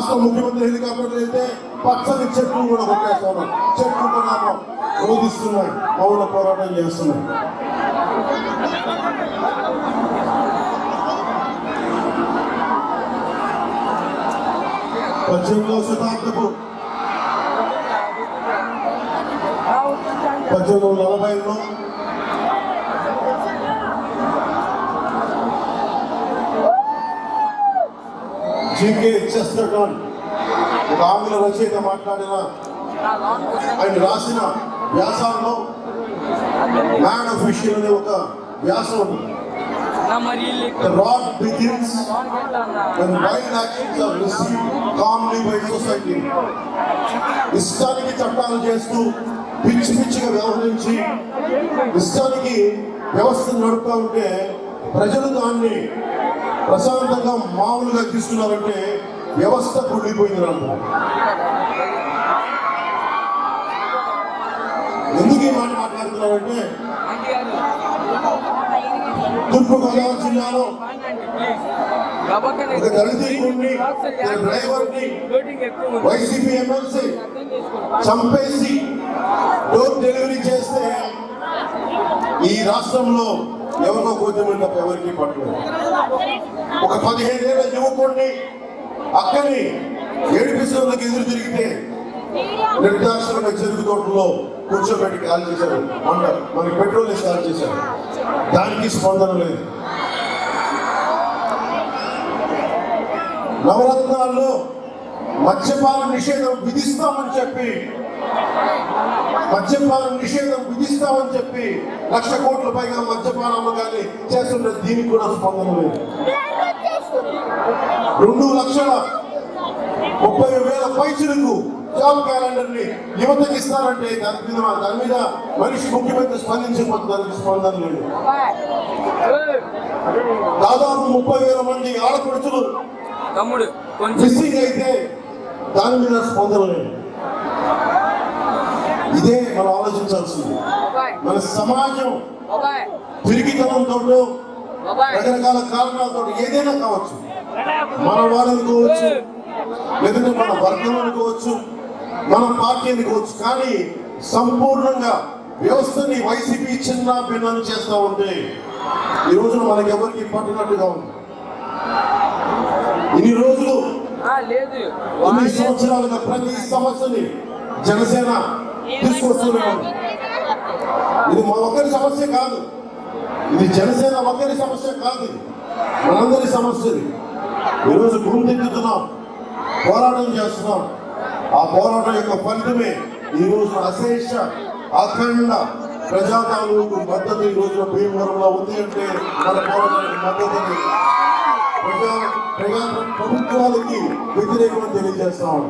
రాష్ట్ర ముఖ్యమంత్రి హెలికాప్టర్లు అయితే పచ్చని చెట్లు కూడా కొట్టేస్తున్నాయి, చెట్లు కూడా రోధిస్తున్నాయి, మౌన పోరాటం చేస్తున్నాయి. పద్దెనిమిదవ శతాబ్దపు 1840లో జీకే చెస్టర్టన్ ఒక ఆంగ్ల రచయిత మాట్లాడిన ఆయన రాసిన వ్యాసాల్లో మ్యాన్ ఆఫ్ విషన్ అనే ఒక వ్యాసం ఉంది. The rot begins when wild actions are received calmly by society. ఇష్టానికి చట్టాలు చేస్తూ పిచ్చి పిచ్చిగా వ్యవహరించి ఇష్టానికి వ్యవస్థను నడుపుతూ ఉంటే ప్రజలు దాన్ని ప్రశాంతంగా మామూలుగా తీసుకున్నారంటే వ్యవస్థ కుళ్ళిపోయింది అంటారు. ఎందుకు ఈ మాట మాట్లాడుతున్నారంటే తూర్పుగోదావరి జిల్లాలో ఒక దళితుడిని డ్రైవర్ని వైసీపీ ఎమ్మెల్సీ చంపేసి డోర్ డెలివరీ చేస్తే ఈ రాష్ట్రంలో ఎవరికో కొద్దిమంది తప్ప ఎవరికి పట్టలేదు. ఒక 15 ఏళ్ల యువకుడిని అక్కని ఏడిపిస్తున్నకి ఎదురు తిరిగితే నిర్దాక్షిణంగా చెరుకు తోటలో కూర్చోబెట్టి కాల్ చేశారు, మనకి పెట్రోల్ వేసి కాల్ చేశారు. దానికి స్పందన లేదు. నవరత్నాల్లో మద్యపాన నిషేధం విధిస్తామని చెప్పి 1,00,00,000 కోట్ల పైగా మద్యపానాలు కానీ చేస్తుంటే దీనికి కూడా స్పందన లేదు. 2,30,000 పైచులకు జాబ్ క్యాలెండర్ ని యువతకి ఇస్తారంటే దాని మీద మనిషి ముఖ్యమంత్రి స్పందించకపోతే దానికి స్పందన లేదు. దాదాపు 30,000 మంది ఆడపడుచులు మిస్సింగ్ అయితే దాని మీద స్పందన లేదు. ఇదే మనం ఆలోచించాల్సింది. మన సమాజం పిరికితనంతో రకరకాల కారణాలతో ఏదైనా కావచ్చు, మన వాళ్ళు అనుకోవచ్చు, లేదంటే మన వర్గం అనుకోవచ్చు, మన పార్టీ అనుకోవచ్చు, కానీ సంపూర్ణంగా వ్యవస్థని వైసీపీ చిన్న భిన్నం చేస్తూ ఉంటే ఈ రోజున మనకి ఎవరికి పట్టినట్టుగా ఉంది. ఇన్ని రోజులు 9 సంవత్సరాలుగా ప్రతి సమస్యని జనసేన తీసుకొస్తూనే ఉంది. ఇది మా ఒక్కరి సమస్య కాదు, ఇది జనసేన ఒక్కరి సమస్య కాదు, మనందరి సమస్యది. ఈరోజు గుండెత్తుతున్నాం, పోరాటం చేస్తున్నాం. ఆ పోరాటం యొక్క ఫలితమే ఈ రోజు అశేష అఖండ ప్రజాతాలూకు మద్దతు ఈ రోజున భీమవరంలో ఉంది. అంటే మన పోరాటానికి మద్దతుని ప్రభుత్వాలకి వ్యతిరేకమని తెలియజేస్తాం.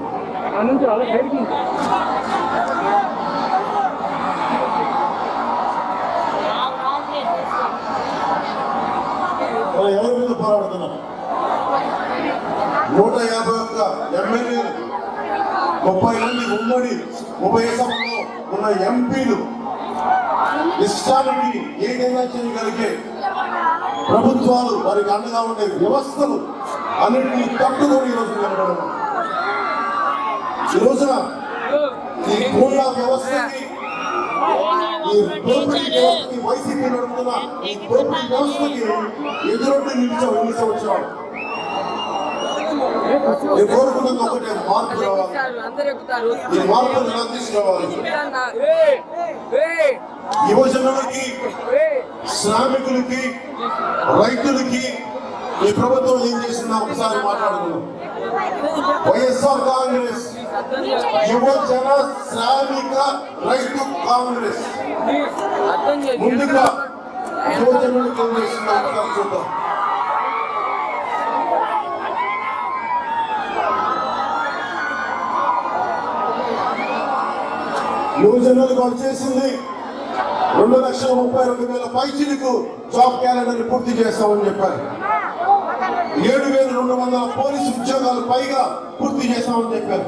ఎవరి మీద పోరాడుతున్నాం? 151 ఎమ్మెల్యేలు, 30 మంది ఉమ్మడి ఉభయ సభలో ఉన్న ఎంపీలు ఇష్టానికి ఏదైనా చేయగలిగే ప్రభుత్వాలు, వారికి అండగా ఉండే వ్యవస్థలు అన్నింటినీ తట్టుకొని ఈరోజు నిలబడడం. ఈ రోజున ఈ గూండా వ్యవస్థకి, ఈ దోపిడీ వ్యవస్థకి, వైసీపీ నడుపుతున్న ఈ దోపిడీ వ్యవస్థకి ఎదురొడ్డి నిలిచాం. ఎన్ని సంవత్సరాలు నేను కోరుకున్నది ఒకటే, మార్పు రావాలి. ఈ మార్పును ఎలా తీసుకురావాలి? యువజనులకి, శ్రామికులకి, రైతులకి ఈ ప్రభుత్వం ఏం చేసిందో ఒకసారి మాట్లాడుకున్నాం. వైఎస్ఆర్ కాంగ్రెస్ యువజన శ్రామిక రైతు కాంగ్రెస్. ముందుగా యువజనులకు ఏం చేసిందో ఒకసారి చూద్దాం. యువజనులకు వచ్చేసింది 2,32,000 పైచిలకు జాబ్ క్యాలెండర్ పూర్తి చేస్తామని చెప్పారు. 7,200 పోలీసు ఉద్యోగాలు పైగా పూర్తి చేస్తామని చెప్పారు.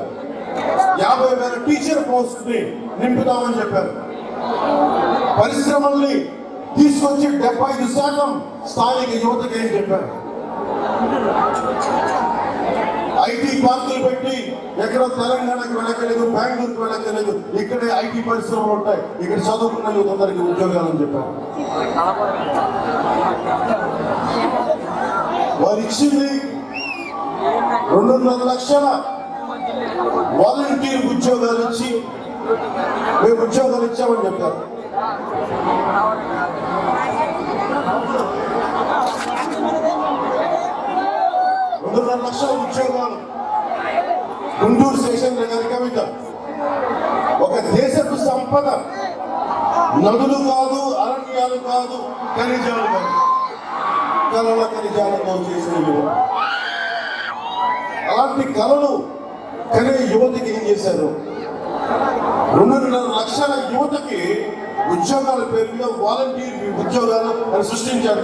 50,000 టీచర్ పోస్ట్ ని నింపుతామని చెప్పారు. పరిశ్రమల్ని తీసుకొచ్చి 75% స్థానిక యువతకి అని చెప్పారు. ఐటీ పార్కులు పెట్టి ఎక్కడ తెలంగాణకి వెళ్ళక్కలేదు, బెంగళూరుకి వెళ్ళక్కలేదు, ఇక్కడే ఐటీ పరిశ్రమలు ఉంటాయి, ఇక్కడ చదువుకున్న యువతందరికీ ఉద్యోగాలని చెప్పారు. వారు ఇచ్చింది 2.5 లక్షల వాలంటీర్ ఉద్యోగాలు ఇచ్చి మేము ఉద్యోగాలు ఇచ్చామని చెప్పారు. $2.5 లక్షల ఉద్యోగాలు గుంటూరు స్టేషన్ దగ్గర కవిత. ఒక దేశపు సంపద నదులు కాదు, అరణ్యాలు కాదు, ఖనిజాలు కాదు, కళల ఖనిజాలతో చేసిన యువత. అలాంటి కళలు కనే యువతకి ఏం చేశారు? 2.5 లక్షల యువతకి ఉద్యోగాల పేరు మీద వాలంటీర్ ఉద్యోగాలు అని సృష్టించారు.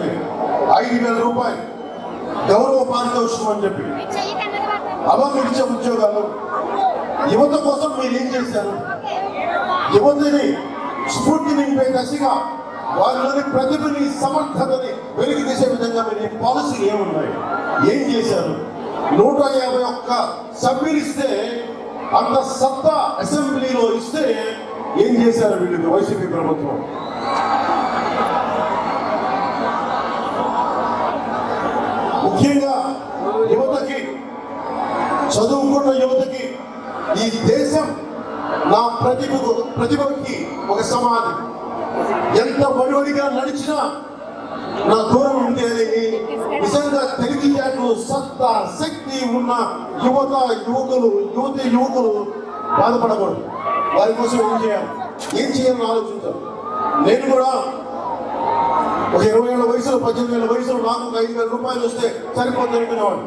5,000 రూపాయలు గౌరవ పారితోషికం అని చెప్పి అవామిచ్చే ఉద్యోగాలు. యువత కోసం మీరు ఏం చేశారు? యువతని స్ఫూర్తి నింపే దశగా వారిలోని ప్రతిభని, సమర్థతని వెలికి తీసే విధంగా మీరు పాలసీలు ఏమున్నాయి, ఏం చేశారు? 151 సభ్యులు ఇస్తే, అంత సత్తా అసెంబ్లీలో ఇస్తే ఏం చేశారు వీళ్ళకి వైసీపీ ప్రభుత్వం? ముఖ్యంగా యువతకి, చదువుకున్న యువతకి, ఈ దేశం నా ప్రతిభకి ఒక సమాధి. ఎంత వడివడిగా నడిచినా నా దూరం ఉండేది. నిజంగా తెలివితేటలు, సత్తా, శక్తి ఉన్న యువకులు బాధపడకూడదు. వారి కోసం ఏం చేయాలని ఆలోచించారు. నేను కూడా ఒక 20 ఏళ్ల వయసులో, 18 ఏళ్ల వయసులో నాకు 5,000 రూపాయలు వస్తే సరిపోతుంది అనుకునేవాడు.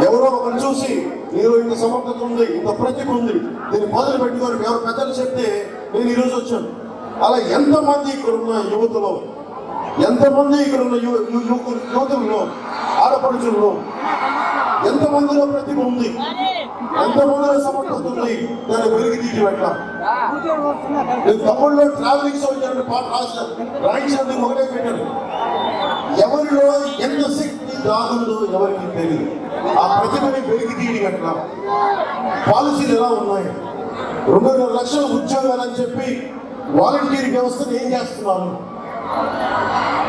ఎవరో ఒకరు చూసి నీలో ఇంత సమర్థత ఉంది, ఇంత ప్రతిభ ఉంది, దీన్ని మొదలు పెట్టుకొని ఎవరు పెద్దలు చెప్తే నేను ఈరోజు వచ్చాను. అలా ఎంతమంది ఇక్కడ ఉన్న యువతలో, ఎంతమంది ఇక్కడ ఉన్న యువతుల్లో, ఆడపడుచుల్లో ఎంతమందిలో ప్రతిభ ఉంది, ఎంతమందిలో సమర్థత ఉంది, దాన్ని వెలికి తీసి పెట్టాలి. నేను తమిళ్లో ట్రావెలింగ్ సోల్జర్ అనే పాట రాయించినందుకు ఒకటే పెట్టాను. ఎవరిలో ఎంత శక్తి దాగుందో ఎవరికి తెలియదు. ఆ ప్రతిభని వెలికి తీయగట్ల పాలసీలు ఎలా ఉన్నాయి? 2.5 లక్షల ఉద్యోగాలు అని చెప్పి వాలంటీర్ వ్యవస్థను ఏం చేస్తున్నారు?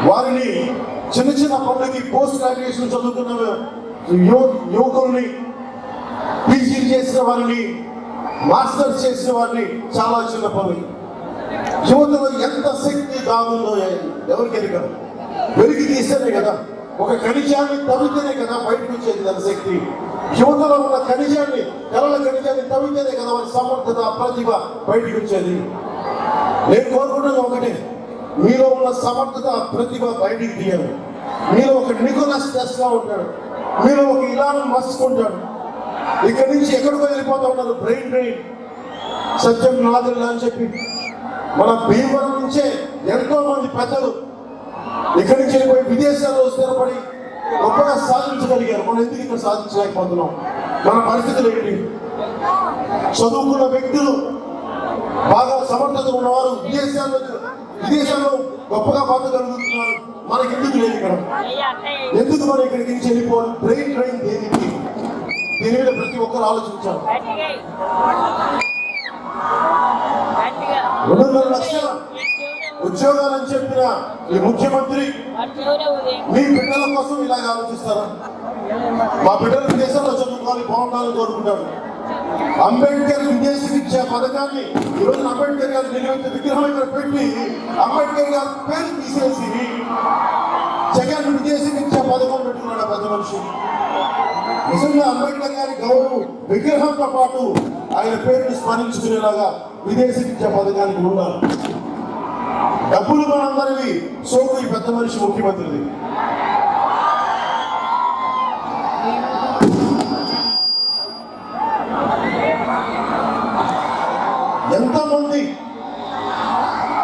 వారిని చిన్న చిన్న పనులకి, పోస్ట్ గ్రాడ్యుయేషన్ చదువుకున్న యువకుల్ని, పీజీలు చేసిన వారిని, మాస్టర్స్ చేసిన వారిని చాలా చిన్న పనులు. యువతలో ఎంత శక్తి దాగుందో ఎవరికి ఎరగదు. వెలికి తీస్తేనే కదా, ఒక ఖనిజాన్ని తవ్వితేనే కదా బయటకు వచ్చేది దాని శక్తి. యువతలో ఉన్న ఖనిజాన్ని, కళల ఖనిజాన్ని తవ్వితేనే కదా వారి సమర్థత, ప్రతిభ బయటకు వచ్చేది. నేను కోరుకుంటున్నది ఒకటే, మీలో ఉన్న సమర్థత, ప్రతిభ బయటికి తీయాలి. మీలో ఒక నికోలస్ టెస్లా ఉంటాడు, మీలో ఒక ఇలాన్ మస్క్ ఉంటాడు. ఇక్కడి నుంచి ఎక్కడికో వెళ్ళిపోతూ ఉంటారు, బ్రెయిన్ డ్రైన్, సత్యం నాదెల్లా అని చెప్పి. మన భీమవరం నుంచే ఎంతో మంది పెద్దలు ఇక్కడి నుంచి వెళ్ళిపోయి విదేశాల్లో స్థిరపడి గొప్పగా సాధించగలిగారు. మనం ఎందుకు ఇక్కడ సాధించలేకపోతున్నాం? మన పరిస్థితులు ఏంటి? చదువుకున్న వ్యక్తులు, బాగా సమర్థత ఉన్నవారు విదేశాల్లో గొప్పగా బతకగలుగుతున్నారు. మనకి ఎందుకు లేదు ఇక్కడ? ఎందుకు మనం ఇక్కడికి నుంచి వెళ్ళిపోవాలి? బ్రెయిన్ డ్రైన్ దేనికి? దీని మీద ప్రతి ఒక్కరు ఆలోచించాలి. 2.5 లక్షల ఉద్యోగాలని చెప్పిన ఈ ముఖ్యమంత్రి మీ బిడ్డల కోసం ఇలాగ ఆలోచిస్తారా? మా బిడ్డలు విదేశాల్లో చదువుకోవాలి, బాగుండాలని కోరుకుంటారు. అంబేద్కర్ విదేశీ విద్యా పథకాన్ని ఈరోజు అంబేద్కర్ గారి నిలబెట్టే విగ్రహం ఇక్కడ పెట్టి అంబేద్కర్ గారి పేరు తీసేసి జగన్ విదేశీ విద్యా పథకం పెట్టుకున్నాడు పెద్ద మనిషి. నిజంగా అంబేద్కర్ గారి గౌరవం విగ్రహంతో పాటు ఆయన పేరును స్మరించుకునేలాగా విదేశీ విద్యా పథకానికి ఉన్నారు. డబ్బులు మనందరివి, సోకు ఈ పెద్ద మనిషి ముఖ్యమంత్రిది. ఎంతమంది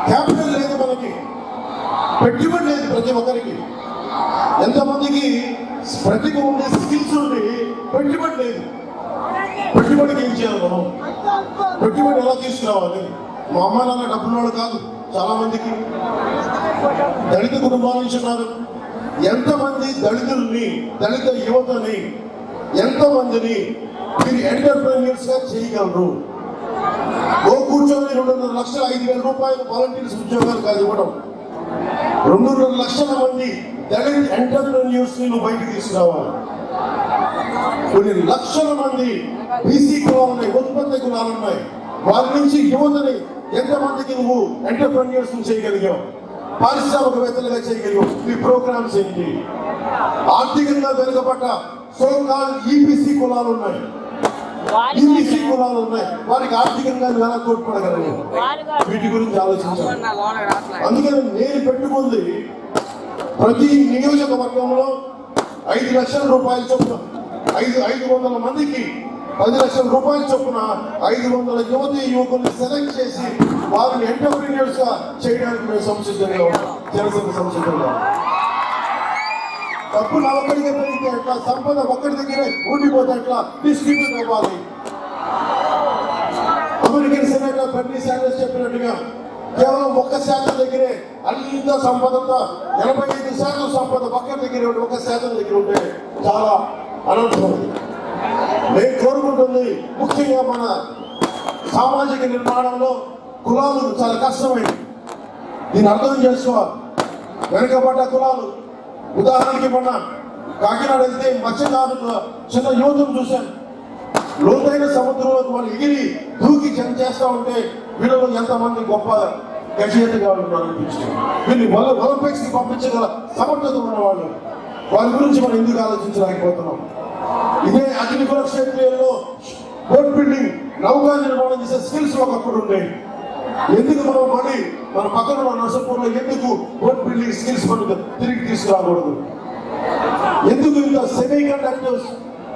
క్యాపిటల్ లేదు, మనకి పెట్టుబడి లేదు ప్రతి ఒక్కరికి. ఎంతమందికి ప్రతిభ ఉండే, స్కిల్స్ ఉండి పెట్టుబడి లేదు. పెట్టుబడికి ఏం చేయాలి మనం? పెట్టుబడి ఎలా తీసుకురావాలి? మా అమ్మ నాన్న డబ్బుల వాళ్ళు కాదు చాలా మందికి. దళిత కుటుంబాల నుంచి ఉన్నారు. ఎంతమంది దళితుల్ని, దళిత యువతని ఎంతమందిని మీరు ఎంటర్ప్రెన్యూర్స్ గా చేయగలరు? ఓ కూర్చొని 2.5 లక్షల 5,000 రూపాయలు వాలంటీర్స్ ఉద్యోగాలు కాదు ఇవ్వడం. 2.5 లక్షల మంది దళిత ఎంటర్ప్రెన్యూర్స్ ని నువ్వు బయటకు తీసుకురావాలి. కొన్ని లక్షల మంది బీసీ కులాలు ఉన్నాయి, ఉత్పత్తి కులాలు ఉన్నాయి. వారి నుంచి యువతని ఎంతమందికి నువ్వు ఎంటర్ప్రెన్యూర్స్ చేయగలిగావు, పారిశ్రామికవేత్తలుగా చేయగలిగావు? ఈ ప్రోగ్రామ్స్ ఏంటి? ఆర్థికంగా వెనుకబడ్డ సోకాల్ ఈబీసీ కులాలు ఉన్నాయి, ఈబీసీ కులాలు ఉన్నాయి. వారికి ఆర్థికంగా ఎలా తోడ్పడగలరు? వీటి గురించి ఆలోచించాలి. అందుకని నేను పెట్టుకుంది ప్రతి నియోజకవర్గంలో 5 లక్షల రూపాయల చొప్పున 500 మందికి 10 లక్షల రూపాయల చొప్పున 500 యువతీ యువకుల్ని సెలెక్ట్ చేసి వారిని ఎంటర్ప్రీనియర్స్ గా చేయడానికి మేము సంసిద్ధంగా ఉన్నాం. జనసేన సంసిద్ధంగా. డబ్బు ఒక్కడికే పెరిగితే ఎట్లా? సంపద ఒక్కడి దగ్గరే ఉండిపోతే ఎట్లా? డిస్ట్రిబ్యూట్ అవ్వాలి. అమెరికన్ సెనేటర్ బెర్నీ శాండర్స్ చెప్పినట్టుగా కేవలం 1% దగ్గరే అంత సంపదంతా 85% సంపద ఒక్కడి దగ్గర 1% దగ్గర ఉంటే చాలా అనర్థం. నేను కోరుకుంటుంది ముఖ్యంగా మన సామాజిక నిర్మాణంలో కులాలు చాలా కష్టమైంది. దీన్ని అర్థం చేసుకోవాలి. వెనుకబడ్డ కులాలు, ఉదాహరణకి మొన్న కాకినాడ వెళ్తే మత్స్యకారుల చిన్న యువతను చూశాను. లోతైన సముద్రంలోకి వాళ్ళు ఎగిరి దూకి జంప్ చేస్తూ ఉంటే వీళ్ళలో ఎంతమంది గొప్ప గజేతగా ఉన్నారు అనిపించింది. వీళ్ళని ఒలింపిక్స్ కి పంపించగల సమర్థత ఉన్నవాళ్ళు. వారి గురించి మనం ఎందుకు ఆలోచించలేకపోతున్నాం? ఇదే అగ్నికుల క్షేత్రంలో బోట్ బిల్డింగ్, నౌకా నిర్మాణం చేసే స్కిల్స్ ఒకప్పుడు ఉండేవి. ఎందుకు మనం మళ్ళీ మన పక్కన నర్సపూర్లో ఎందుకు బోట్ బిల్డింగ్ స్కిల్స్ మనకు తిరిగి తీసుకురాకూడదు? ఎందుకు ఇంత సెమీ కండక్టర్స్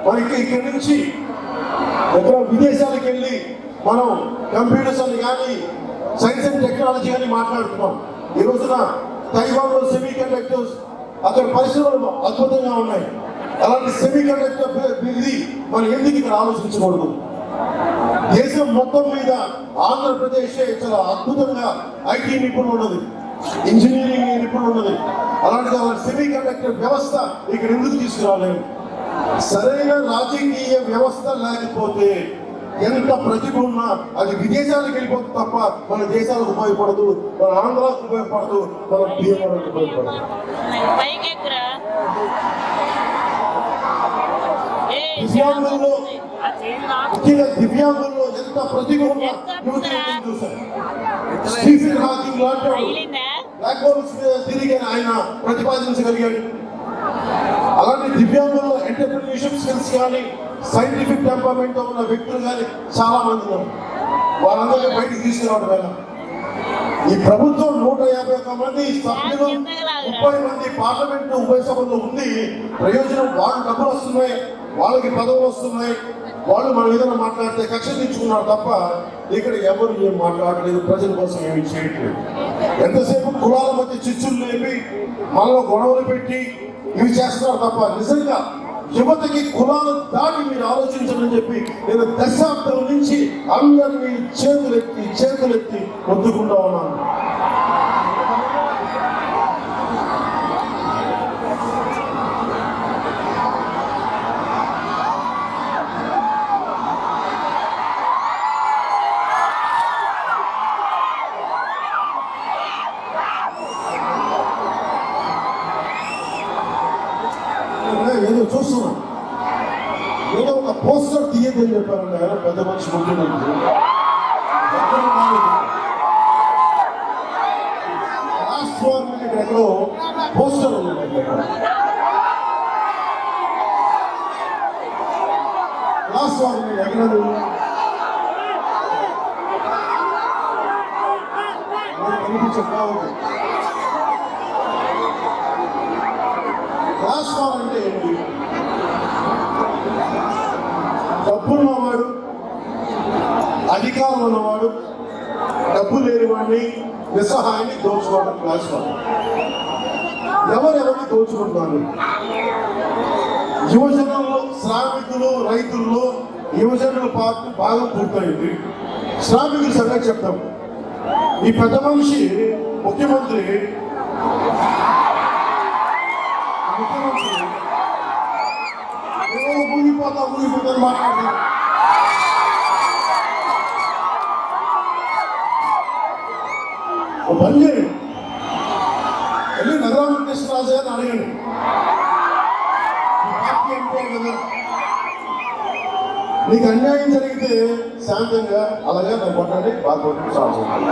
మనకి ఇక్కడి నుంచి ఎక్కడ విదేశాలకు వెళ్ళి మనం కంప్యూటర్స్ అని కానీ సైన్స్ అండ్ టెక్నాలజీ అని మాట్లాడుతున్నాం. ఈ రోజున తైవాన్లో సెమీ కండక్టర్స్ అక్కడ పరిశ్రమలు అద్భుతంగా ఉన్నాయి. అలాంటి సెమీ కండక్టర్ ఇది మనం ఎందుకు ఇక్కడ ఆలోచించకూడదు? దేశం మొత్తం మీద ఆంధ్రప్రదేశ్ చాలా అద్భుతంగా ఐటీ నిపుణులు ఉన్నది, ఇంజనీరింగ్ నిపుణులు ఉన్నది. అలాంటి సెమీ కండక్టర్ వ్యవస్థ ఇక్కడ ఎందుకు తీసుకురాలేదు? సరైన రాజకీయ వ్యవస్థ లేకపోతే ఎంత ప్రతిభ ఉన్నా అది విదేశాలకు వెళ్ళిపోతుంది తప్ప మన దేశాలకు ఉపయోగపడదు, మన ఆంధ్రాకు ఉపయోగపడదు, మన భీమవరానికి ఉపయోగపడదు. దివ్యాంగుల్లో ముఖ్యంగా దివ్యాంగుల్లో ఎంత ప్రతిభ ఉన్నా చూశారు. స్టీఫెన్ హాకింగ్ లాంటి బ్లాక్ హోల్స్ మీద తిరిగి ఆయన ప్రతిపాదించగలిగాడు. అలాంటి దివ్యాంగుల్లో ఎంటర్ప్రిన్యూర్షిప్ స్కిల్స్ కానీ సైంటిఫిక్ టెంపర్మెంట్ ఉన్న వ్యక్తులు కానీ చాలా మంది ఉన్నారు. వారందరినీ బయటికి తీసుకురావడం వల్ల ఈ ప్రభుత్వం 151 మంది సభ్యులు, 30 మంది పార్లమెంట్ ఉభయ సభల్లో ఉంది. ప్రయోజనం వాళ్ళు డబ్బులు వస్తున్నాయి, వాళ్ళకి పదవులు వస్తున్నాయి, వాళ్ళు మనం ఏదైనా మాట్లాడితే కక్ష తెచ్చుకున్నారు తప్ప ఇక్కడ ఎవరు ఏం మాట్లాడలేదు, ప్రజల కోసం ఏమి చేయట్లేదు. ఎంతసేపు కులాల మధ్య చిచ్చులు లేపి మనలో గొడవలు పెట్టి ఇవి చేస్తున్నారు తప్ప నిజంగా యువతకి కులాలు దాటి మీరు ఆలోచించమని చెప్పి నేను దశాబ్దం నుంచి అందరినీ చేతులెత్తి మొత్తుకుంటా ఉన్నాను. ఏదో చూస్తున్నాం, ఏదో ఒక పోస్టర్ తీయదని చెప్పారండి ఆయన పెద్ద మనిషి ముఖ్యమంత్రి. లాస్ట్ వార్ ఇక్కడ ఎక్కడో పోస్టర్ ఉంది. లాస్ట్ వార్ ఎక్కడ కనిపించకపోవచ్చు. రాష్ట్రాలు అంటే ఏంటి? డబ్బున్నవాడు, అధికారం ఉన్నవాడు, డబ్బు లేని వాడిని, నిస్సహాయాన్ని దోచుకోవడం రాష్ట్రం. ఎవరెవరిని దోచుకుంటున్నారు? యువజనంలో, శ్రామికులు, రైతుల్లో యువజనుల పార్టీ భాగం పూర్తయింది. శ్రామికుల సంగతి చెప్తాం. ఈ పెద్ద మనిషి ముఖ్యమంత్రి ఊగిపోతాను మాట్లాడుతున్నాను. పని చేయండి, వెళ్ళి నగరామ కృష్ణరాజు గారిని అడగండి. పార్టీ అంటే కదా, నీకు అన్యాయం జరిగితే శాంతంగా అలాగే నన్ను కొట్టండి, బాగా కొట్టి సాగుతుంది.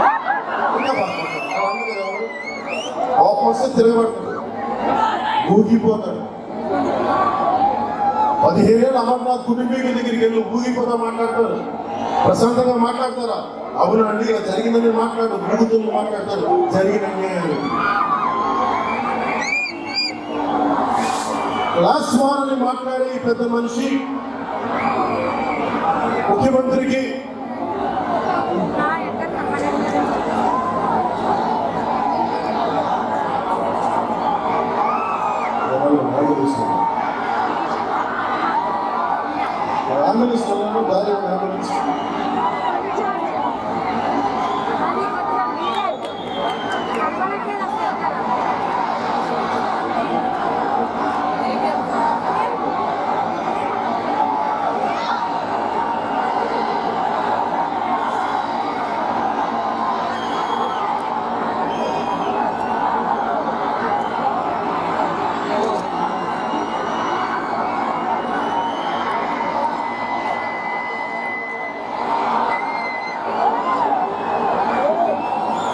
కోపం వస్తే తిరగబడుతుంది, ఊగిపోతాడు. 15 ఏళ్ళు అమర్నాథ్ కుటుంబీకుల దగ్గరికి వెళ్ళి ఊగిపోతా మాట్లాడతారు, ప్రశాంతంగా మాట్లాడతారా? అవునండి ఇలా జరిగిందని మాట్లాడు, ఊగుతుంది మాట్లాడతారు జరిగిన అన్యాయాలు. క్లాస్ వారని మాట్లాడే ఈ పెద్ద మనిషి ముఖ్యమంత్రికి ఆందోళిస్తున్నాను, దారి ఆందోళిస్తున్నాను.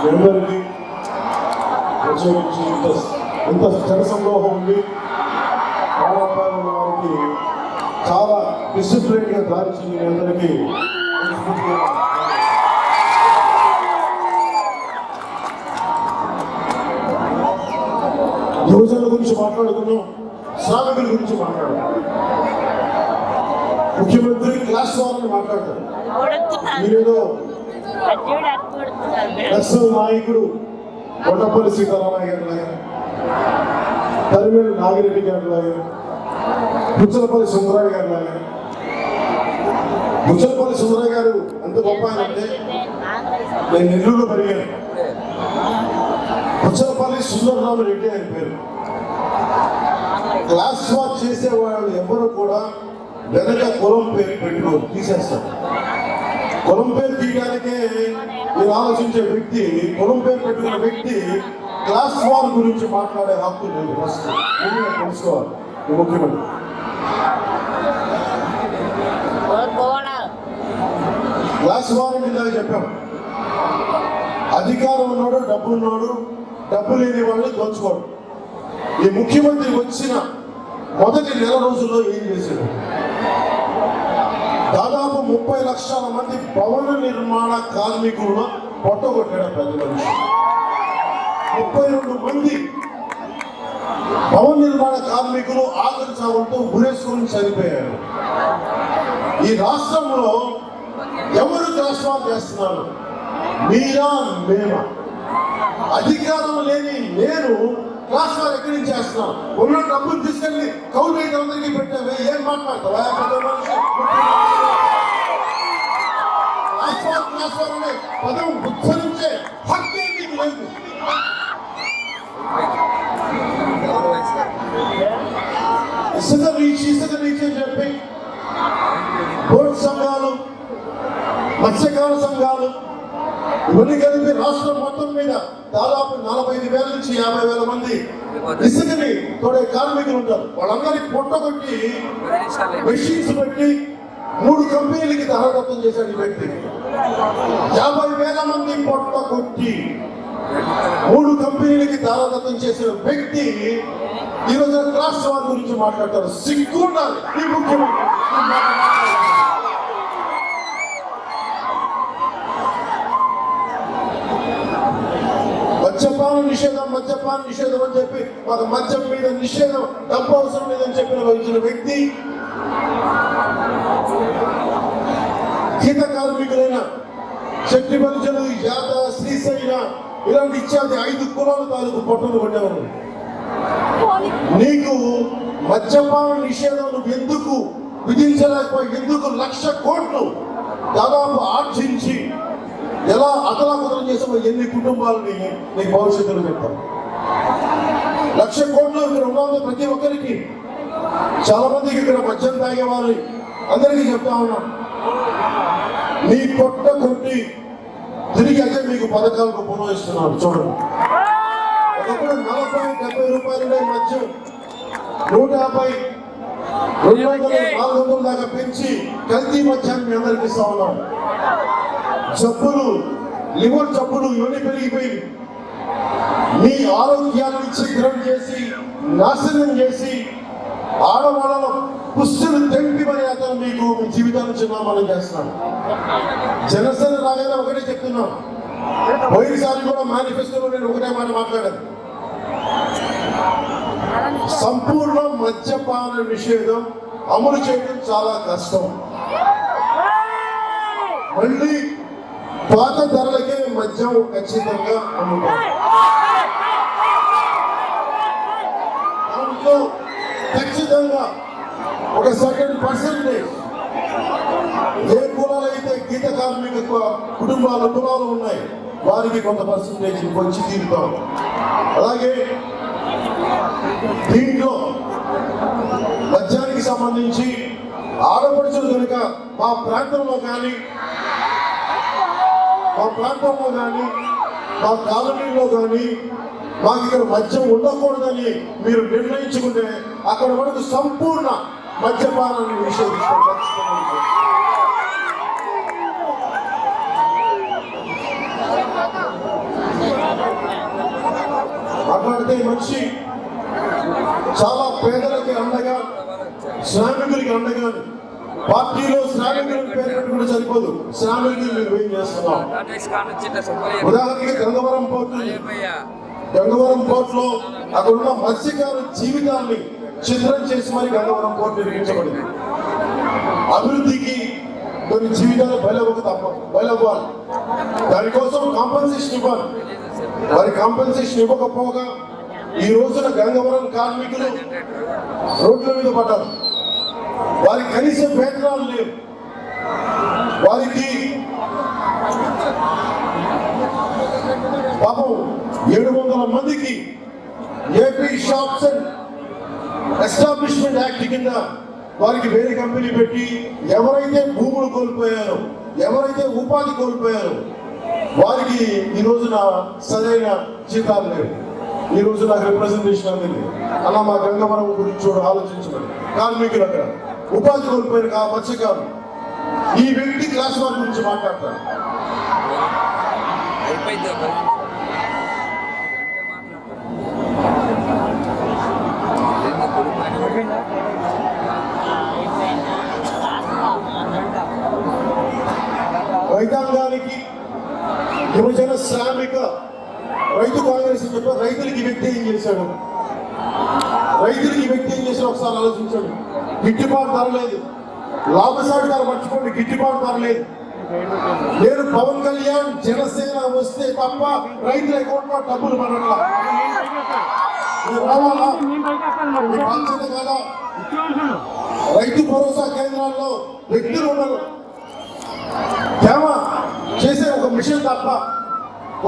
అందరికీ ప్రత్యేకించి ఇంత జనసమూహం ఉంది. వారికి చాలా డిసిప్లిన్గా దాల్చింది. మీ అందరికీ యువజనుల గురించి మాట్లాడుకున్నాం, శ్రామికుల గురించి మాట్లాడుతున్నాం. ముఖ్యమంత్రి క్లాస్ వారిని మాట్లాడతారు. మీరేదో నక్సల్ నాయకుడు కొండపల్లి సీతారామయ్య గారు లాగా, తరిమేలు నాగిరెడ్డి గారు లాగా, బుచ్చలపల్లి సుందరయ్య గారు లాగా. బుచ్చలపల్లి సుందరయ్య గారు ఎంత గొప్ప ఆయన అంటే, నేను నెల్లూరులో పెరిగాను. బుచ్చలపల్లి సుందరరామరెడ్డి ఆయన పేరు. క్లాస్ వాక్ చేసే వాళ్ళు ఎవరు కూడా వెనక కులం పేరు పెట్టుకోరు, తీసేస్తారు. కులం పేరు తీయడానికే మీరు ఆలోచించే వ్యక్తి, కులం పేరు పెట్టుకున్న వ్యక్తి క్లాస్ వార్ గురించి మాట్లాడే హక్కు లేదు. ఫస్ట్ తెలుసుకోవాలి ఈ ముఖ్యమంత్రి. క్లాస్ వార్ అని చెప్పాం. అధికారం ఉన్నాడు, డబ్బు ఉన్నాడు, డబ్బు లేని వాళ్ళు దోచుకోడు. ఈ ముఖ్యమంత్రి వచ్చిన మొదటి నెల రోజుల్లో ఏం చేశాడు? దాదాపు 30 లక్షల మంది భవన నిర్మాణ కార్మికులను పొట్టగొట్టాడు పెద్ద మనిషి. 32 మంది భవన నిర్మాణ కార్మికులు ఆకలి చావులతో ఉరేసుకుని చనిపోయారు. ఈ రాష్ట్రంలో ఎవరు రాష్ట్రాలు చేస్తున్నారు? మీరా మేమా? అధికారం లేని నేను క్లాస్ వారు ఎక్కడి నుంచి చేస్తున్నాను? ఉన్న డబ్బులు తీసుకెళ్ళి కౌలు రైతులందరికీ పెట్టావే, ఏం మాట్లాడతావా? పదం ఉచ్చరించే హక్కే మీకు లేదు. ఇసుక రీచ్ అని చెప్పి బోర్డు సంఘాలు, మత్స్యకార సంఘాలు ఇవన్నీ కలిపి రాష్ట్రం మొత్తం మీద దాదాపు 45,000 నుంచి 50,000 మంది ఇసుకని తోడే కార్మికులు ఉంటారు. వాళ్ళందరికీ పొట్టగొట్టి మెషిన్స్ పెట్టి 3 కంపెనీలకి ధరదత్తం చేశాడు ఈ వ్యక్తి. 50,000 మంది పొట్టగొట్టి 3 కంపెనీలకి ధరదత్తం చేసిన వ్యక్తి ఈరోజు క్లాస్ వార్ గురించి మాట్లాడతారు. సిగ్గుండాలి ఈ ముఖ్యమంత్రి. మద్యపాన నిషేధం అని చెప్పి మాకు మద్యం మీద నిషేధం, డబ్బు అవసరం లేదని చెప్పిన వచ్చిన వ్యక్తి గీత కార్మికులైన శక్తి బలిజలు, యాద, శ్రీశైల ఇలాంటి ఇత్యాది 5 కులాల తాలూకు పొట్టలు కొట్టేవారు. నీకు మద్యపాన నిషేధం నువ్వు ఎందుకు విధించలేకపోయి, ఎందుకు 1,00,000 కోట్లు దాదాపు ఆర్జించి ఎలా అతలాకుతలం చేసామో ఎన్ని కుటుంబాలని నీకు భవిష్యత్తులో చెప్తాను. 1,00,000 కోట్లు ఇక్కడ ఉన్నది ప్రతి ఒక్కరికి చాలా మందికి ఇక్కడ మద్యం తాగే వారి అందరికీ చెప్తా ఉన్నాం, మీ పొట్ట కొట్టి తిరిగి అదే మీకు పథకాలకు పునరుస్తున్నారు. చూడండి, ఒకప్పుడు 40-70 రూపాయలనే మద్యం 150, 200, 400 దాకా పెంచి కల్తీ మద్యాన్ని మీ అందరికి ఇస్తా ఉన్నాం. జబ్బులు, లివర్ జబ్బులు ఇవన్నీ పెరిగిపోయి మీ ఆరోగ్యాన్ని ఛిద్రం చేసి నాశనం చేసి ఆడవాళ్ళలో పుష్టిని తెంపి మరి అతను మీకు మీ జీవితాన్ని చిన్నామనం చేస్తున్నాడు. జనసేన రాగానే ఒకటే చెప్తున్నాం, పోయినసారి కూడా మేనిఫెస్టోలో నేను ఒకటే మాట మాట్లాడాను, సంపూర్ణ మద్యపాన నిషేధం అమలు చేయడం చాలా కష్టం. మళ్ళీ పాత ధరలకే మద్యం ఖచ్చితంగా అమ్ముతాం. దాంట్లో ఖచ్చితంగా ఒక సర్టెన్ పర్సెంటేజ్ ఏ కులాలైతే గీత కార్మిక కులాలు ఉన్నాయి వారికి కొంత పర్సెంటేజ్ వచ్చి తీరుతాం. అలాగే దీంట్లో మద్యానికి సంబంధించి ఆడపడుచులు కనుక మా ప్రాంతంలో కానీ మా కాలనీలో కానీ మాకు ఇక్కడ మద్యం ఉండకూడదని మీరు నిర్ణయించుకుంటే అక్కడ వరకు సంపూర్ణ మద్యపానాన్ని నిషేధిస్తాం. మాట్లాడితే మనిషి చాలా పేదలకి అండగా, శ్రామికులకి అండగా, పార్టీలో శ్రామికులకు పేరు పెట్టుకుంటే సరిపోదు, శ్రామికులు మీరు ఏం చేస్తున్నాం. ఉదాహరణకి గంగవరం పోర్టులో అక్కడ ఉన్న మత్స్యకారు జీవితాన్ని ఛిద్రం చేసి మరి గంగవరం పోర్టు నిర్మించబడింది. అభివృద్ధికి కొన్ని జీవితాలు బయలవ్వాలి, దానికోసం కాంపెన్సేషన్ ఇవ్వాలి. వారి కాంపెన్సేషన్ ఇవ్వకపోగా ఈ రోజున గంగవరం కార్మికులు రోడ్ల మీద పడ్డారు. వారికి కనీస వేతనాలు లేవు. వారికి పాపం 700 మందికి AP shops and establishment act కింద వారికి వేరే కంపెనీ పెట్టి ఎవరైతే భూములు కోల్పోయారో, ఎవరైతే ఉపాధి కోల్పోయారో వారికి ఈ రోజున సరైన జీతాలు లేవు. ఈ రోజు నాకు రిప్రజెంటేషన్ అందింది, అలా మా గంగవరం గురించి చూడ ఆలోచించమని. కార్మికులు అక్కడ ఉపాధి కోల్పోయిన మత్స్యకారులు, ఈ వ్యక్తి క్లాస్ వారి గురించి మాట్లాడతారు. రైతాంగానికి యువజన శ్రామిక రైతు కాంగ్రెస్ చెప్పారు. రైతులకి వ్యక్తి ఏం చేశాడు, రైతులకి వ్యక్తి ఏం చేశాడు ఒకసారి ఆలోచించాడు. గిట్టుబాటు ధర లేదు, లాభసాటి ధర మర్చిపోండి, గిట్టుబాటు ధర లేదు. నేను పవన్ కళ్యాణ్ జనసేన వస్తే తప్ప రైతుల అకౌంట్ లో డబ్బులు పడట్లా. కదా రైతు భరోసా కేంద్రాల్లో వ్యక్తులు ఉండరు, చేసే ఒక మిషన్ తప్ప,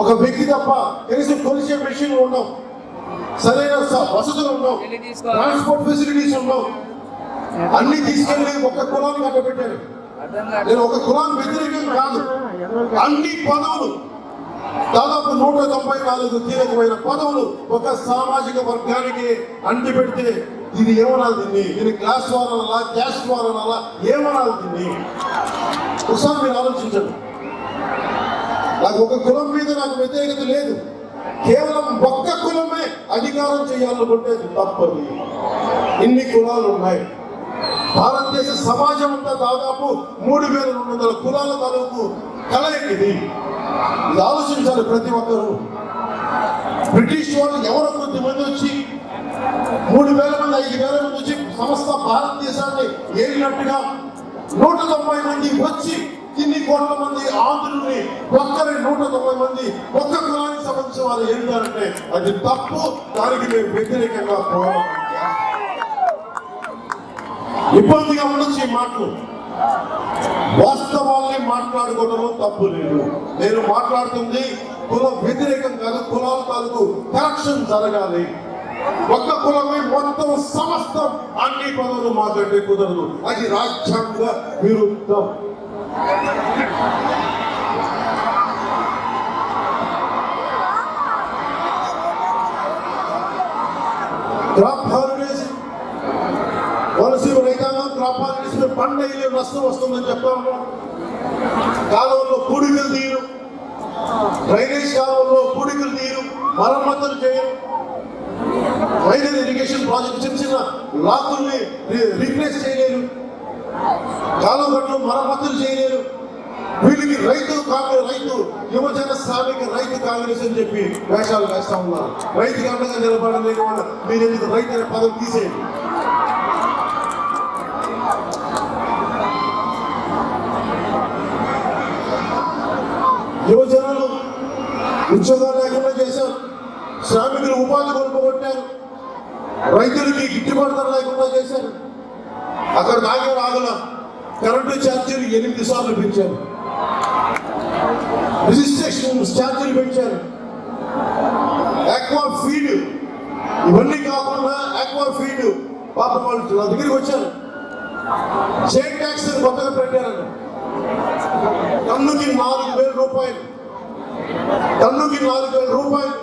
ఒక వ్యక్తి తప్ప కనీసం కొలిసే మిషన్లు ఉండవు, సరైన వసతులు ఉండవు, ట్రాన్స్పోర్ట్ ఫెసిలిటీస్ ఉండవు. అన్ని తీసుకెళ్లి ఒక కులానికి అడ్డపెట్టారు. నేను ఒక కులాన్ని వ్యతిరేకం కాదు, అన్ని పదవులు దాదాపు 194 కీలకమైన పదవులు ఒక సామాజిక వర్గానికి అంటి పెడితే ఇది ఏమనాలి, దీన్ని క్లాస్ వారనాలా, క్యాస్ట్ వారనాలా, ఏమనాలి దీన్ని? ఒకసారి మీరు ఆలోచించండి. నాకు ఒక కులం మీద నాకు వ్యతిరేకత లేదు, కేవలం ఒక్క కులమే అధికారం చేయాలనుకుంటే తప్పది. ఇన్ని కులాలు ఉన్నాయి. భారతదేశ సమాజం అంతా దాదాపు 3200 కులాల తాలూకు కలయిక ఇది. ఆలోచించాలి ప్రతి ఒక్కరు. బ్రిటిష్ వాళ్ళు ఎవరో కొద్దిమంది వచ్చి 3000 మంది 5000 మంది వచ్చి సమస్త భారతదేశాన్ని ఏలినట్టుగా 190 మంది వచ్చి ఇన్ని కోట్ల మంది ఆంధ్రుల్ని ఒక్కరి 190 మంది ఒక్క కులానికి సంబంధించిన వాళ్ళు ఏంటంటే అది తప్పు. దానికి మేము వ్యతిరేకంగా పోరాటం చేస్తాం. ఇబ్బందిగా ఉండొచ్చు ఈ మాటలు, వాస్తవాల్ని మాట్లాడుకోవడం తప్పు లేదు. నేను మాట్లాడుతుంది కుల వ్యతిరేకం కాదు, కులాల తాలూకు కరెక్షన్ జరగాలి. ఒక్క కులమే మొత్తం సమస్తం అన్ని పదవులు మాకంటే కుదరదు. అది రాజ్యాంగ విరుద్ధం. క్రాప్ హాలిడేస్ కోనసీమ రైతాంగం క్రాప్ హాలిడేస్ పండగ నష్టం వస్తుందని చెప్తా ఉన్నాం. కాలువల్లో పూడికలు తీయరు, డ్రైనేజ్ కాలువల్లో పూడికలు తీయరు, మరమ్మతులు చేయరు, మైనర్ ఇరిగేషన్ ప్రాజెక్ట్ చిన్న చిన్న లాకుల్ని రీప్లేస్ చేయలేరు, కాలువ గట్లు మరమ్మతులు చేయలేరు. వీళ్ళకి రైతు యువజన శ్రామిక రైతు కాంగ్రెస్ అని చెప్పి వేషాలు వేస్తా ఉన్నారు. రైతు అండగా నిలబడలేని వాళ్ళు మీరు ఎందుకు రైతు అనే పదం తీసేయండి. యువజనులు ఉద్యోగాలు లేకుండా చేశారు, శ్రామికులు ఉపాధి కోల్పోగొట్టారు, రైతులకి గిట్టుబాటు ధర లేకుండా చేశారు. అక్కడ నాగే రాగల కరెంటు ఛార్జీలు 8 సార్లు పెంచారు, రిజిస్ట్రేషన్ ఛార్జీలు పెంచారు, ఆక్వా ఫీడ్ ఇవన్నీ కాకుండా ఆక్వా ఫీడ్ పాపం వాళ్ళు నా దగ్గరికి వచ్చారు. జైన్ ట్యాక్స్ కొత్తగా పెట్టారని టన్నుకి 4,000 రూపాయలు, టన్నుకి 4,000 రూపాయలు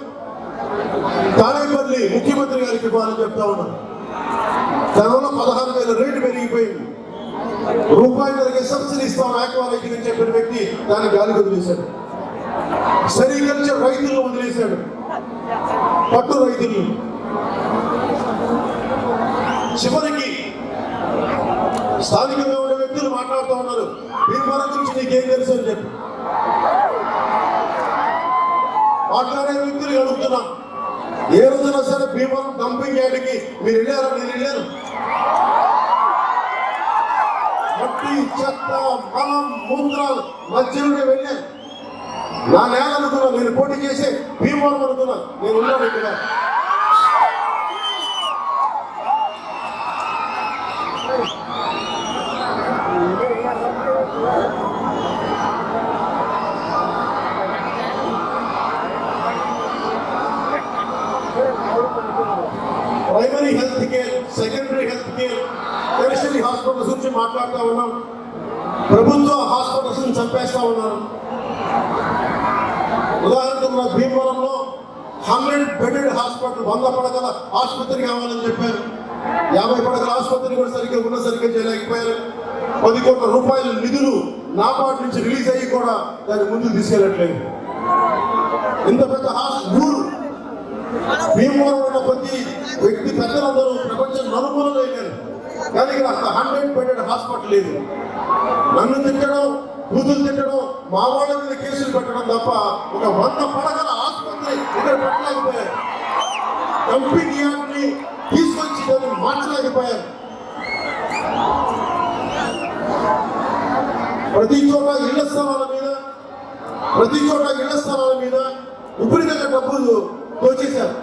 తాడేపల్లి ముఖ్యమంత్రి గారికి ఇవ్వాలని చెప్తా ఉన్నాను. దానివల్ల 16,000 రేటు పెరిగిపోయింది. రూపాయలకి సబ్సిడీ ఇస్తాం ఆక్వాలకి అని చెప్పిన వ్యక్తి దాన్ని గాలికి వదిలేశాడు. సెరికల్చర్ రైతులను వదిలేశాడు, పట్టు రైతులు. చివరికి స్థానికంగా ఉండే వ్యక్తులు మాట్లాడుతూ ఉన్నారు, భీమవరం గురించి నీకేం తెలుసు అని చెప్పి మాట్లాడే వ్యక్తులు అడుగుతున్నాం. ఏ రోజున సరే భీమవరం డంపింగ్ యార్డ్కి మీరు వెళ్ళారా? నేను వెళ్ళాను. మట్టి, చెత్త, మలం, మూత్రాలు మధ్యలోనే వెళ్ళాను. నా నేల అనుకున్నా, నేను పోటీ చేసే భీమవరం అనుకున్నా, నేను ఉన్నాను ఇక్కడ. Primary health care, secondary health care, tertiary hospitals గురించి మాట్లాడుతూ ఉన్నాం. ప్రభుత్వ హాస్పిటల్స్ చంపేస్తా ఉన్నారు. ఉదాహరణకు మన భీమవరంలో 100 బెడెడ్ హాస్పిటల్, 100 పడకల ఆసుపత్రి కావాలని చెప్పారు. 50 పడకల ఆసుపత్రి కూడా సరిగ్గా చేయలేకపోయారు. 10 కోట్ల రూపాయల నిధులు నాబార్డ్ నుంచి రిలీజ్ అయ్యి కూడా దాన్ని ముందుకు తీసుకెళ్ళట్లేదు. ఇంత పెద్ద ఊరు భీమవరం ఉన్న ప్రతి వ్యక్తి పెద్దలందరూ ప్రపంచం నలుమూలలో వెళ్ళారు, కానీ ఇక్కడ 100 బెడెడ్ హాస్పిటల్ లేదు. నన్ను తిట్టడం, కూతురు తిట్టడం, మా వాళ్ళ మీద కేసులు పెట్టడం తప్ప ఒక 100 పడకల ఆసుపత్రి ఇక్కడ పెట్టలేకపోయారు. డంపింగ్ యార్డ్ని తీసుకొచ్చి దాన్ని మార్చలేకపోయారు. ప్రతి చోట ఇళ్ల స్థలాల మీద విపరీతంగా డబ్బులు దోచేశారు.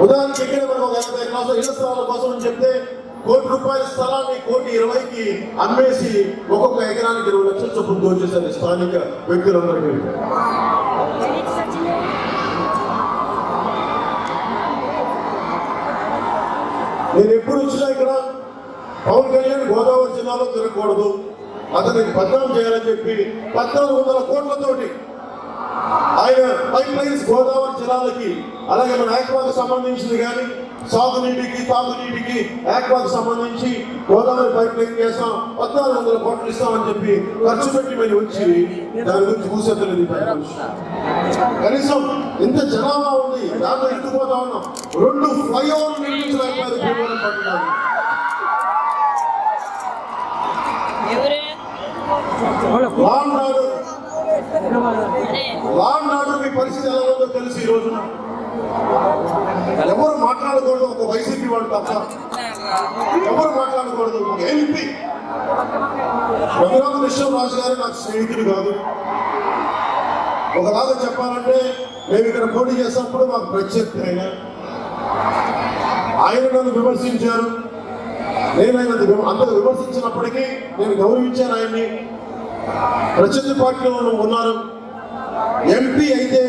ఉదాహరణకి ఇక్కడ మనకు 50 ఎకరాల ఇళ్ల స్థలాల కోసం అని చెప్తే 1 కోటి రూపాయల స్థలాన్ని 1,20,000కి అమ్మేసి ఒక్కొక్క ఎకరానికి 20 లక్షల చొప్పున దోచేశారు స్థానిక వ్యక్తులందరికీ. నేను ఎప్పుడు వచ్చినా ఇక్కడ పవన్ కళ్యాణ్ గోదావరి జిల్లాలో తిరగకూడదు, అతనికి బద్నాం చేయాలని చెప్పి 1,400 కోట్లతోటి ఆయన పైప్ లైన్స్ గోదావరి జిల్లాలకి, అలాగే మన ఆక్వాకు సంబంధించింది కానీ సాగునీటికి, తాగునీటికి, ఆక్వాకు సంబంధించి గోదావరి పైప్ లైన్ చేస్తాం, 1,400 కోట్లు ఇస్తామని చెప్పి ఖర్చు పెట్టి మరి వచ్చి దాని గురించి కూసెత్తలేదు. కనీసం ఇంత జనాభా ఉంది, దాంట్లో ఇట్టుకుపోతా ఉన్నాం. 2 ఫ్లైఓవర్లు నిర్మించలేకపోయారు భీమవరం పట్టణాన్ని. లాండ్ ఆర్డర్ మీ పరిస్థితి ఎలా ఉందో తెలుసు. ఈ రోజున ఎవరు మాట్లాడకూడదు, ఒక వైసీపీ వాడు తప్ప ఎవరు మాట్లాడకూడదు. ఒక ఎంపీ రఘురామ కృష్ణరాజు గారు నాకు స్నేహితుడు కాదు. ఒకలాగా చెప్పాలంటే మేము ఇక్కడ పోటీ చేసినప్పుడు మాకు ప్రత్యర్థి ఆయన నన్ను విమర్శించారు. నేను ఆయన అంతగా విమర్శించినప్పటికీ నేను గౌరవించాను ఆయన్ని. ప్రత్యర్థి పార్టీలో ఉన్నారు, ఎంపీ అయితే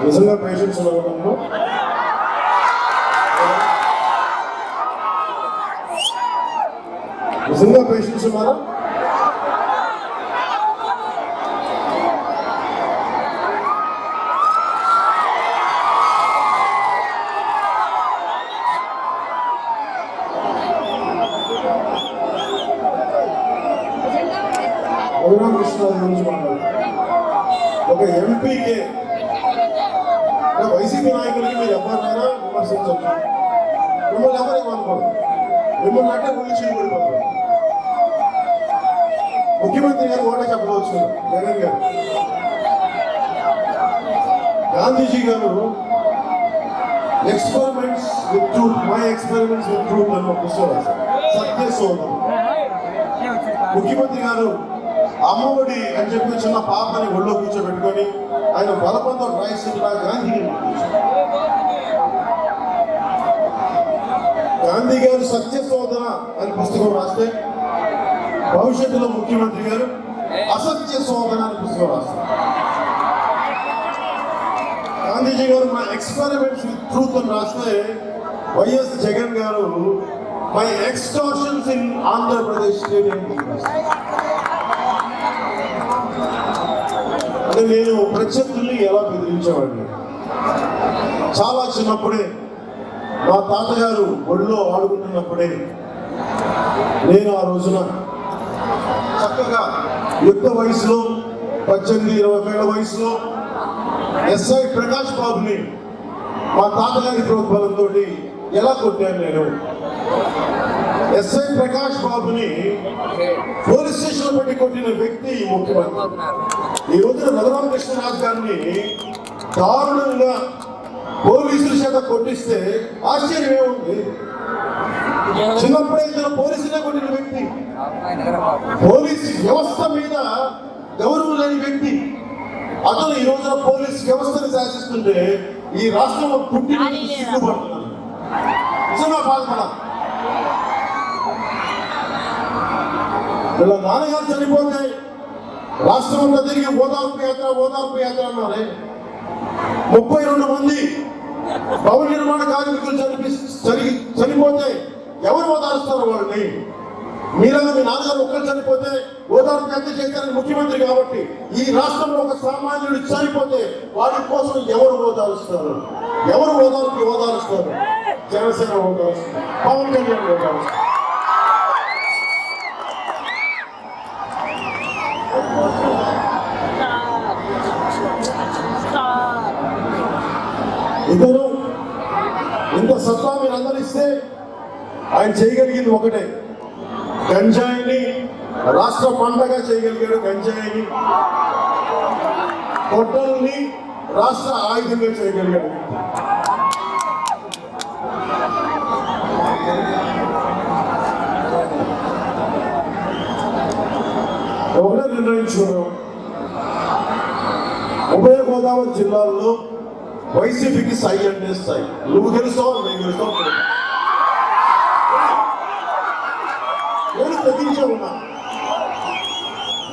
నిజంగా పేషెంట్స్ ఉండడంలో నిజంగా పేషెంట్స్ ఉన్నారా? రఘురామకృష్ణరాజు గురించి మాట్లాడుతున్నారు. ఒక ఎంపీకే వైసీపీ నాయకులకి మీరు ఎవరినైనా విమర్శించవచ్చు, మిమ్మల్ని ఎవరేమనుకోరు, మిమ్మల్ని అంటే గురించి పడిపోతారు. ముఖ్యమంత్రి గారు ఓటే చెప్పవచ్చు, జగన్ గారు. గాంధీజీ గారు experiments with truth, my experiments with truth అని ఒక పుస్తకం రాశారు, సత్య శోధన. ముఖ్యమంత్రి గారు అమ్మఒడి అని చెప్పి చిన్న పాపని ఒళ్ళో కూర్చోబెట్టుకొని ఆయన బలపంతో రాయిస్తున్నా గాంధీ గారు సత్య శోధన అని పుస్తకం రాస్తే, భవిష్యత్తులో ముఖ్యమంత్రి గారు అసత్య శోధన అని పుస్తకం రాస్తారు. గాంధీజీ గారు మై ఎక్స్పెరిమెంట్స్ విత్ ట్రూత్ అని రాస్తే, వైఎస్ జగన్ గారు మై ఎక్స్టార్షన్స్ ఇన్ ఆంధ్రప్రదేశ్ అంటే నేను ప్రత్యర్థుల్ని ఎలా బెదిరించేవాడిని. చాలా చిన్నప్పుడే మా తాతగారు ఒళ్ళో ఆడుకుంటున్నప్పుడే నేను ఆ రోజున చక్కగా యుక్త వయసులో 18-20 ఏళ్ల వయసులో ఎస్ఐ ప్రకాష్ బాబుని మా తాతగారి ప్రోద్బలంతో ఎలా కొట్టాను నేను. ఎస్ఐ ప్రకాష్ బాబుని పోలీస్ స్టేషన్ లో పెట్టి కొట్టిన వ్యక్తి ముఖ్యమంత్రి. ఈ రోజున రఘురామకృష్ణరాజు గారిని దారుణంగా పోలీసుల చేత కొట్టిస్తే ఆశ్చర్యం ఏముంది? చిన్నప్పుడే ఇతను పోలీసులే కొట్టిన వ్యక్తి, పోలీసు వ్యవస్థ మీద గౌరవం లేని వ్యక్తి. అతను ఈ రోజున పోలీస్ వ్యవస్థను శాసిస్తుంటే ఈ రాష్ట్రంలో పుట్టి సిగ్గుపడుతున్నాను. నిజంగా బాధపడాలి. వీళ్ళ నాన్నగారు చనిపోతే రాష్ట్రం అంతా తిరిగి ఓదార్పు యాత్ర అన్నారే. 32 మంది భవన నిర్మాణ కార్మికులు చనిపోతే ఎవరు ఓదారుస్తారు వాళ్ళని? మీలాగా మీ నాన్నగారు ఒక్కరు చనిపోతే ఓదార్పు యాత్ర చేస్తారని ముఖ్యమంత్రి కాబట్టి, ఈ రాష్ట్రంలో ఒక సామాన్యుడు చనిపోతే వాడి కోసం ఎవరు ఓదారుస్తారు? ఎవరు ఓదారుస్తారు? జనసేన ఓదారుస్తారు, పవన్ కళ్యాణ్ ఓదారుస్తారు. ఇతను ఇంత సత్తా మీరు అందరిస్తే ఆయన చేయగలిగింది ఒకటే, గంజాయిని రాష్ట్ర పండగ చేయగలిగాడు. గంజాయిని కొట్టల్ని రాష్ట్ర ఆయుధంగా చేయగలిగాడు. ఒకటే నిర్ణయించుకున్నాం, ఉభయ గోదావరి జిల్లాల్లో వైసీపీకి సై అంటే సై. నువ్వు గెలుస్తావు, నేను గెలుస్తావు. నేను తగ్గించే ఉన్నా.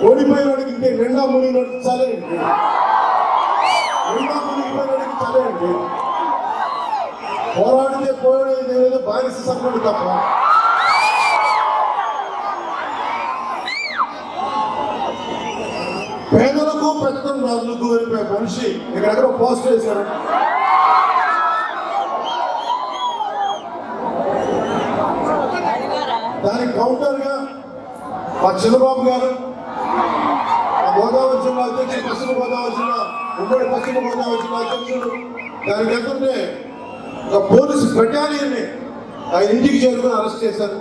ఓడిపోయినాడికి ఇంకే రెండా మునిగినట్టు చాలేండి, రెండా మునిగిపోయినాడికి చాలేండి. పోరాడితే పోయేది ఏదో బానిస సర్పండి తప్ప. పేదలకు పెత్తందారులకు వెళ్ళిపోయే మనిషి ఎక్కడెక్కడ పోస్ట్ చేశారు. మా చంద్రబాబు గారు గోదావరి జిల్లా అధ్యక్షుడు, పశ్చిమ గోదావరి జిల్లా ఉమ్మడి పశ్చిమ గోదావరి జిల్లా అధ్యక్షుడు, దానికి వెళ్తుంటే ఒక పోలీసు బెటాలియన్ని ఆయన ఇంటికి చేరుకుని అరెస్ట్ చేశారు.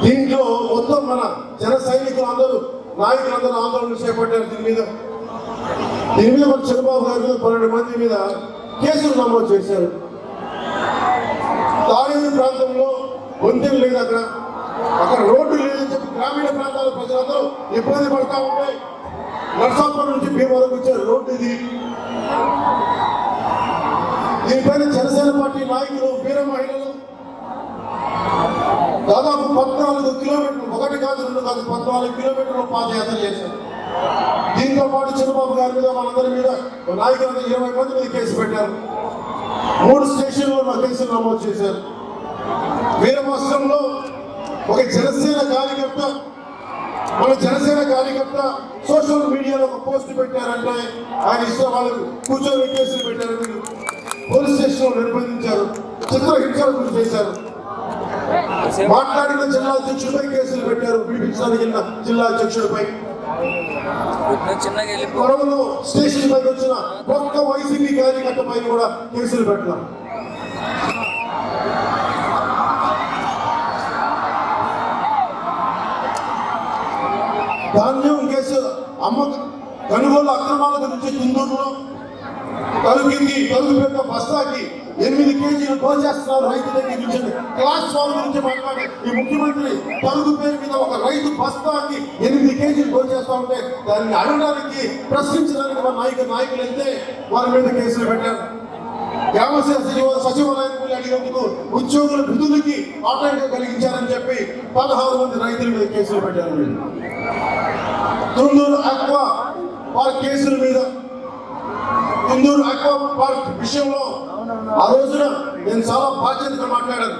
దీంట్లో మొత్తం మన జన సైనికులు అందరూ, నాయకులందరూ ఆందోళన చేపట్టారు. దీని మీద మన చంద్రబాబు గారి మీద 12 మంది మీద కేసులు నమోదు చేశారు. తాడేరు ప్రాంతంలో వంతెన లేదు, అక్కడ రోడ్డు లేదని చెప్పి గ్రామీణ ప్రాంతాల ప్రజలందరూ ఇబ్బంది పడతా ఉంటాయి. నర్సాపురం నుంచి భీమవరం వచ్చే రోడ్డు ఇది. దీనిపైన జనసేన పార్టీ నాయకులు, వీర మహిళలు దాదాపు 14 కిలోమీటర్లు, 1 కాదు 2 కాదు 14 కిలోమీటర్లు పాదయాత్ర చేశారు. దీంతో పాటు చంద్రబాబు గారి మీద, మనందరి మీద, నాయకులందరూ 20 మంది మీద కేసు పెట్టారు. 3 స్టేషన్లో కేసులు నమోదు చేశారు. వీరవస్త్రంలో ఒక జనసేన కార్యకర్త, మన జనసేన కార్యకర్త సోషల్ మీడియాలో ఒక పోస్ట్ పెట్టారంటే ఆయన ఇష్టం, వాళ్ళకు కూర్చొని కేసులు పెట్టారు. వీళ్ళు పోలీస్ స్టేషన్లో నిర్బంధించారు, చిత్రహింసలు గురి చేశారు. మాట్లాడిన జిల్లా అధ్యక్షుడిపై కేసులు పెట్టారు, పిలిపించడానికి వెళ్ళిన జిల్లా అధ్యక్షుడిపై. గొడవలో స్టేషన్ పైకి వచ్చిన ఒక్క వైసీపీ కార్యకర్త పై కూడా కేసులు పెట్టారు. ధాన్యం కేసు, కొనుగోలు అక్రమాల గురించి తుందూరులో తలుగు పెట్ట బస్తాకి 8 కేజీలు దోచేస్తున్నారు రైతు దగ్గర నుంచి. క్లాస్ 4 గురించి మాట్లాడే ఈ ముఖ్యమంత్రి తలుగు పేరు మీద ఒక రైతు బస్తాకి 8 కేజీలు దోచేస్తా ఉంటే దాన్ని అడగడానికి, ప్రశ్నించడానికి మన నాయకులు వెళ్తే వారి మీద కేసులు పెట్టారు. గ్రామ సచివాలయానికి అడిగేందుకు ఉద్యోగుల విధులకి ఆటంకం కలిగించారని చెప్పి 16 మంది రైతుల మీద కేసులు పెట్టారు. తుందూరు ఆక్వా పార్క్ కేసుల మీద, తుందూరు ఆక్వా పార్క్ విషయంలో ఆ రోజున నేను చాలా బాధ్యతగా మాట్లాడాను.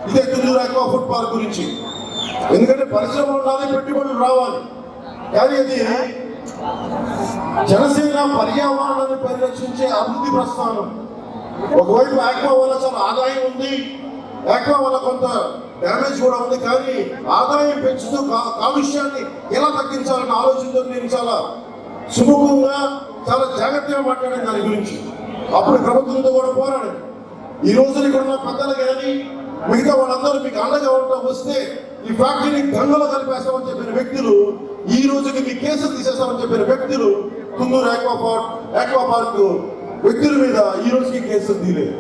ఇదే తుందూరు ఆక్వా ఫుడ్ పార్క్ గురించి. ఎందుకంటే పరిశ్రమలు ఉండాలి, పెట్టుబడులు రావాలి. కానీ అది జనసేన పర్యావరణాన్ని పరిరక్షించే అభివృద్ధి ప్రస్థానం. ఒకవైపు ఆక్వా వల్ల చాలా ఆదాయం ఉంది, ఆక్వా వల్ల కొంత డ్యామేజ్ కూడా ఉంది. కానీ ఆదాయం పెంచుతూ కాలుష్యాన్ని ఎలా తగ్గించాలన్న ఆలోచనతో నేను చాలా సుముఖంగా, చాలా జాగ్రత్తగా మాట్లాడాను దాని గురించి. అప్పుడు ప్రభుత్వంతో కూడా పోరాడాను. ఈ రోజున ఇక్కడ ఉన్న పెద్దలు కానీ మిగతా వాళ్ళందరూ మీకు అండగా ఉండటం వస్తే ఈ ఫ్యాక్టరీని గంగలో కలిపేస్తామని చెప్పిన వ్యక్తులు, ఈ రోజుకి మీ కేసులు తీసేస్తామని చెప్పిన వ్యక్తులు, తుందూరు ఆక్వా పార్క్ వ్యక్తుల మీద ఈ రోజుకి కేసులు తీయలేదు.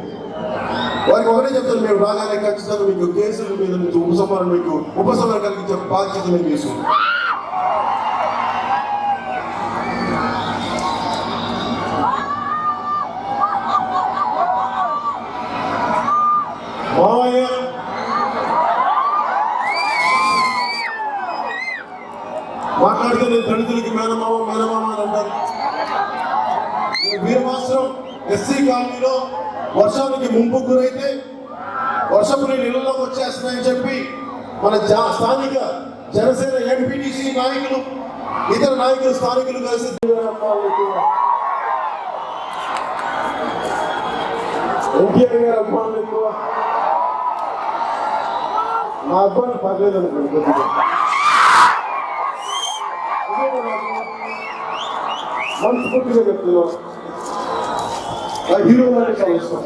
వారికి ఒకటే చెప్తాను, మేము రాగానే ఖచ్చితంగా మీకు కేసుల మీద నుంచి ఉపశమనం కలిగించే బాధ్యత మేము తీసుకుంటాం. మాట్లాడితే నేను దళితులకి మేనమామ అని అంటారు. వీరవాస్త్రం ఎస్సీ కాలనీలో వర్షానికి ముంపు గురైతే వర్షపు నీళ్ళలోకి వచ్చేస్తున్నాయని చెప్పి మన స్థానిక జనసేన ఎంపీటీసీ నాయకులు, ఇతర నాయకులు, స్థానికులు కలిసి ఎన్టీఆర్ గారు అభిమానులు ఎక్కువ. నా అబ్బాయిని పర్లేదు అనుకోండి, మనస్ఫూర్తిగా చెప్తున్నాను. హీరో చాలా ఇష్టం.